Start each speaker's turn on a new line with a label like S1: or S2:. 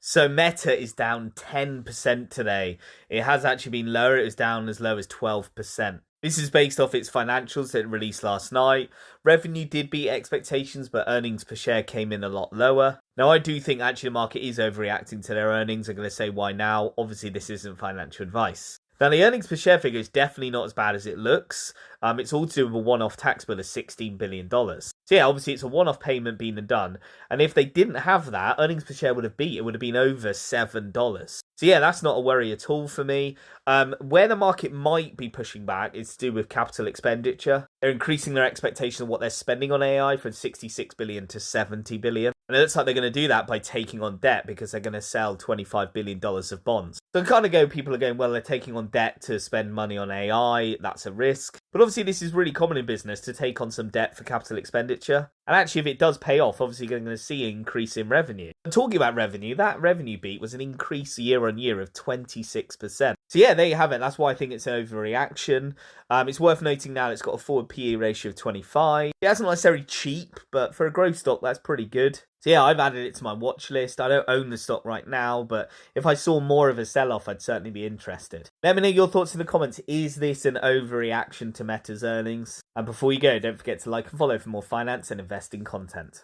S1: So Meta is down 10% today. It has actually been lower. It was down as low as 12%. This is based off its financials that it released last night. Revenue did beat expectations, but earnings per share came in a lot lower. Now, I do think actually the market is overreacting to their earnings. I'm going to say why now. Obviously, this isn't financial advice. Now, the earnings per share figure is definitely not as bad as it looks. It's all to do with a one-off tax bill of $16 billion. So yeah, obviously it's a one-off payment being done. And if they didn't have that, earnings per share would have beat. It would have been over $7. So yeah, that's not a worry at all for me. Where the market might be pushing back is to do with capital expenditure. They're increasing their expectation of what they're spending on AI from 66 billion to 70 billion. And it looks like they're going to do that by taking on debt because they're going to sell $25 billion of bonds. So people are going, well, they're taking on debt to spend money on AI. That's a risk. But obviously, this is really common in business to take on some debt for capital expenditure. And actually, if it does pay off, obviously you're going to see an increase in revenue. And talking about revenue, that revenue beat was an increase year on year of 26%. So yeah, there you have it. That's why I think it's an overreaction. It's worth noting now it's got a forward PE ratio of 25. It hasn't necessarily cheap, but for a growth stock, that's pretty good. So yeah, I've added it to my watch list. I don't own the stock right now, but if I saw more of a sell-off, I'd certainly be interested. Let me know your thoughts in the comments. Is this an overreaction to Meta's earnings? And before you go, don't forget to like and follow for more finance and investing content.